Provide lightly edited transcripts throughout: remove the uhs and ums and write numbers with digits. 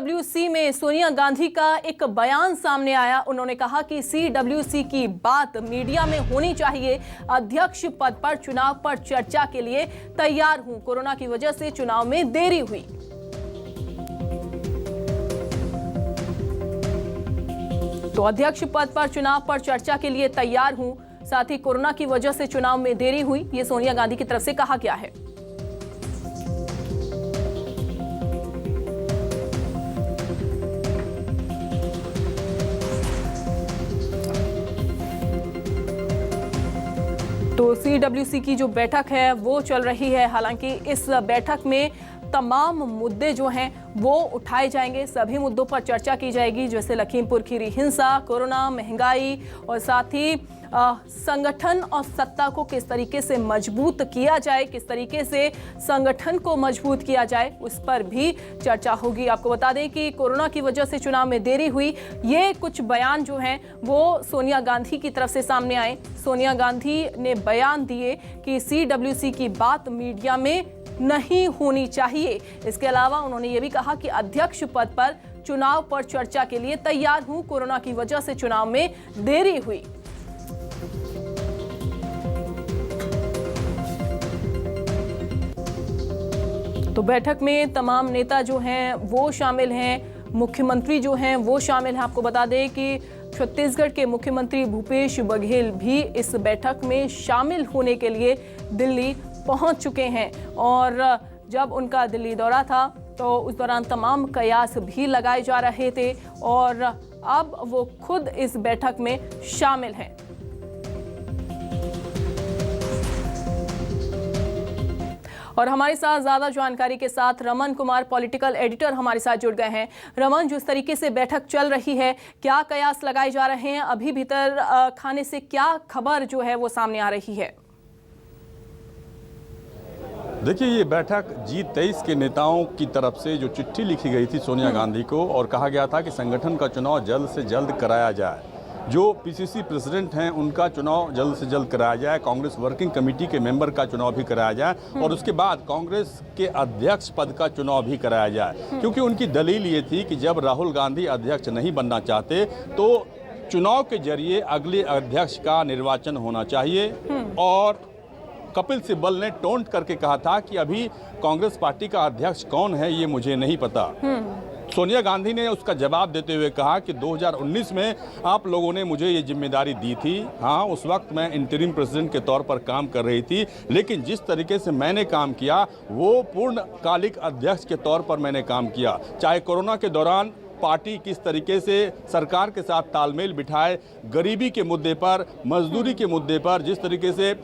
CWC में सोनिया गांधी का एक बयान सामने आया। उन्होंने कहा कि CWC की बात मीडिया में होनी चाहिए। अध्यक्ष पद पर चुनाव पर चर्चा के लिए तैयार हूं। कोरोना की वजह से चुनाव में देरी हुई। तो अध्यक्ष पद पर चुनाव पर चर्चा के लिए तैयार हूं, साथ ही कोरोना की वजह से चुनाव में देरी हुई, ये सोनिया गांधी की तरफ से कहा गया है। तो CWC की जो बैठक है वो चल रही है। हालांकि इस बैठक में तमाम मुद्दे जो हैं वो उठाए जाएंगे। सभी मुद्दों पर चर्चा की जाएगी, जैसे लखीमपुर खीरी हिंसा, कोरोना, महंगाई और साथ ही संगठन और सत्ता को किस तरीके से मजबूत किया जाए, किस तरीके से संगठन को मजबूत किया जाए, उस पर भी चर्चा होगी। आपको बता दें कि कोरोना की वजह से चुनाव में देरी हुई, ये कुछ बयान जो हैं वो सोनिया गांधी की तरफ से सामने आए। सोनिया गांधी ने बयान दिए कि CWC की बात मीडिया में नहीं होनी चाहिए। इसके अलावा उन्होंने ये भी कहा कि अध्यक्ष पद पर चुनाव पर चर्चा के लिए तैयार हूं। कोरोना की वजह से चुनाव में देरी हुई। तो बैठक में तमाम नेता जो हैं वो शामिल हैं, मुख्यमंत्री जो हैं वो शामिल हैं। आपको बता दें कि छत्तीसगढ़ के मुख्यमंत्री भूपेश बघेल भी इस बैठक में शामिल होने के लिए दिल्ली पहुंच चुके हैं। और जब उनका दिल्ली दौरा था तो उस दौरान तमाम कयास भी लगाए जा रहे थे और अब वो खुद इस बैठक में शामिल हैं। और हमारे साथ ज्यादा जानकारी के साथ रमन कुमार, पॉलिटिकल एडिटर, हमारे साथ जुड़ गए हैं। रमन, जिस तरीके से बैठक चल रही है, क्या कयास लगाए जा रहे हैं? अभी भीतर खाने से क्या खबर जो है वो सामने आ रही है? देखिए, ये बैठक G23 के नेताओं की तरफ से जो चिट्ठी लिखी गई थी सोनिया गांधी को, और कहा गया था कि संगठन का चुनाव जल्द से जल्द कराया जाए, जो PCC प्रेसिडेंट हैं उनका चुनाव जल्द से जल्द कराया जाए, कांग्रेस वर्किंग कमेटी के मेंबर का चुनाव भी कराया जाए और उसके बाद कांग्रेस के अध्यक्ष पद का चुनाव भी कराया जाए। क्योंकि उनकी दलील ये थी कि जब राहुल गांधी अध्यक्ष नहीं बनना चाहते तो चुनाव के जरिए अगले अध्यक्ष का निर्वाचन होना चाहिए। और कपिल सिब्बल ने टोंट करके कहा था कि अभी कांग्रेस पार्टी का अध्यक्ष कौन है ये मुझे नहीं पता। सोनिया गांधी ने उसका जवाब देते हुए कहा कि 2019 में आप लोगों ने मुझे ये जिम्मेदारी दी थी। हाँ, उस वक्त मैं इंटरिम प्रेसिडेंट के तौर पर काम कर रही थी, लेकिन जिस तरीके से मैंने काम किया वो पूर्णकालिक अध्यक्ष के तौर पर मैंने काम किया। चाहे कोरोना के दौरान पार्टी किस तरीके से सरकार के साथ तालमेल बिठाए, गरीबी के मुद्दे पर, मजदूरी के मुद्दे पर, जिस तरीके से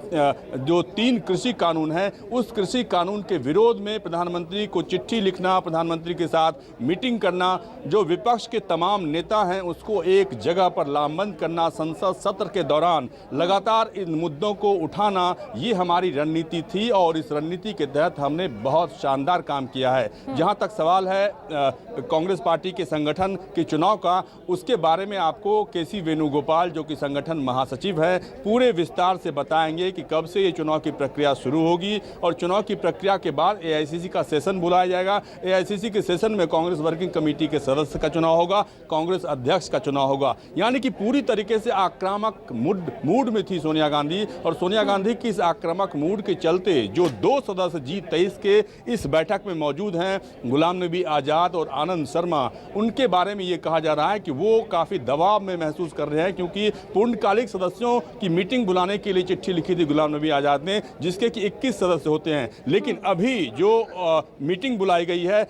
जो 3 कृषि कानून हैं उस कृषि कानून के विरोध में प्रधानमंत्री को चिट्ठी लिखना, प्रधानमंत्री के साथ मीटिंग करना, जो विपक्ष के तमाम नेता हैं उसको एक जगह पर लामबंद करना, संसद सत्र के दौरान लगातार इन मुद्दों को उठाना, ये हमारी रणनीति थी और इस रणनीति के तहत हमने बहुत शानदार काम किया है। जहाँ तक सवाल है कांग्रेस पार्टी के संगठन के चुनाव का, उसके बारे में आपको KC वेणुगोपाल जो कि संगठन महासचिव है पूरे विस्तार से बताएंगे कि कब से ये चुनाव की प्रक्रिया शुरू होगी और चुनाव की प्रक्रिया के बाद AICC का सेशन बुलाया जाएगा। AICC के सेशन में कांग्रेस वर्किंग कमेटी के सदस्य का चुनाव होगा, कांग्रेस अध्यक्ष का चुनाव होगा। यानी कि पूरी तरीके से आक्रामक मूड में थी सोनिया गांधी और सोनिया गांधी की इस आक्रामक मूड के चलते जो 2 सदस्य G23 के इस बैठक में मौजूद हैं, गुलाम नबी आज़ाद और आनंद शर्मा, उनके बारे में ये कहा जा रहा है कि वो काफ़ी दबाव में महसूस कर रहे हैं क्योंकि पूर्णकालिक सदस्यों की मीटिंग बुलाने के लिए चिट्ठी लिखी थी गुलाम नबी आज़ाद ने, जिसके कि 21 सदस्य होते हैं। लेकिन अभी जो मीटिंग बुलाई गई है,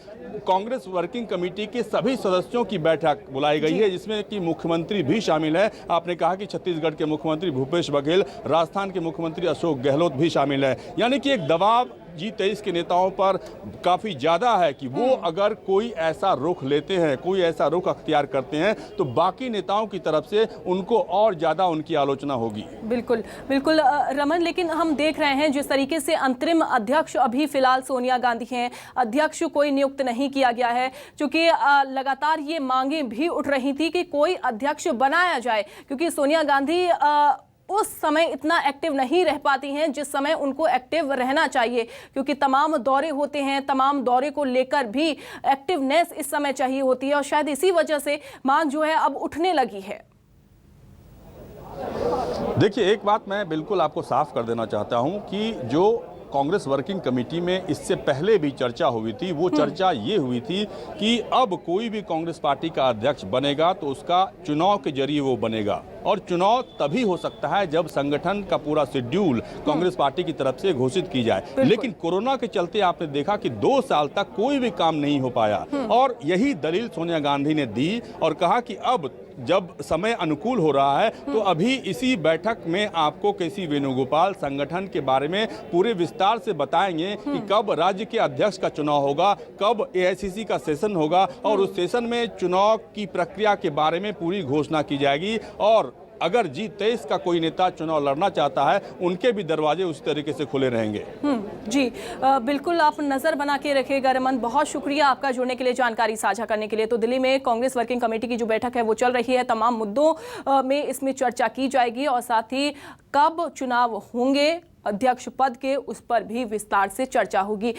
कांग्रेस वर्किंग कमेटी के सभी सदस्यों की बैठक बुलाई गई है, जिसमें कि मुख्यमंत्री भी शामिल है। आपने कहा कि छत्तीसगढ़ के मुख्यमंत्री भूपेश बघेल, राजस्थान के मुख्यमंत्री अशोक गहलोत भी शामिल है। यानी कि एक दबाव G23 के नेताओं पर काफ़ी ज़्यादा है कि वो अगर कोई ऐसा रुख लेते हैं, कोई ऐसा रुख अख्तियार करते हैं तो बाकी नेताओं की तरफ से उनको और ज़्यादा उनकी आलोचना होगी। बिल्कुल बिल्कुल रमन, लेकिन हम देख रहे हैं जिस तरीके से अंतरिम अध्यक्ष अभी फिलहाल सोनिया गांधी हैं, अध्यक्ष कोई नियुक्त नहीं किया गया है, क्योंकि लगातार ये मांगे भी उठ रही थी कि कोई अध्यक्ष बनाया जाए, क्योंकि सोनिया गांधी उस समय इतना एक्टिव नहीं रह पाती हैं जिस समय उनको एक्टिव रहना चाहिए, क्योंकि तमाम दौरे होते हैं, तमाम दौरे को लेकर भी एक्टिवनेस इस समय चाहिए होती है और शायद इसी वजह से मांग जो है अब उठने लगी है। देखिए, एक बात मैं बिल्कुल आपको साफ कर देना चाहता हूं कि जो कांग्रेस वर्किंग कमेटी में इससे पहले भी चर्चा हुई थी, वो चर्चा ये हुई थी कि अब कोई भी कांग्रेस पार्टी का अध्यक्ष बनेगा तो उसका चुनाव के जरिए वो बनेगा, और चुनाव तभी हो सकता है जब संगठन का पूरा शेड्यूल कांग्रेस पार्टी की तरफ से घोषित की जाए। लेकिन कोरोना के चलते आपने देखा कि 2 साल तक कोई भी काम नहीं हो पाया, और यही दलील सोनिया गांधी ने दी और कहा कि अब जब समय अनुकूल हो रहा है तो अभी इसी बैठक में आपको केसी वेणुगोपाल संगठन के बारे में पूरे विस्तार से बताएंगे कि कब राज्य के अध्यक्ष का चुनाव होगा, कब एआईसीसी का सेशन होगा, और उस सेशन में चुनाव की प्रक्रिया के बारे में पूरी घोषणा की जाएगी। और अगर G23 का कोई नेता चुनाव लड़ना चाहता है, उनके भी दरवाजे उस तरीके से खुले रहेंगे। जी बिल्कुल, आप नजर बना के रखिएगा। रमन, बहुत शुक्रिया आपका जुड़ने के लिए, जानकारी साझा करने के लिए। तो दिल्ली में कांग्रेस वर्किंग कमेटी की जो बैठक है वो चल रही है, तमाम मुद्दों में इसमें चर्चा की जाएगी और साथ ही कब चुनाव होंगे अध्यक्ष पद के, उस पर भी विस्तार से चर्चा होगी।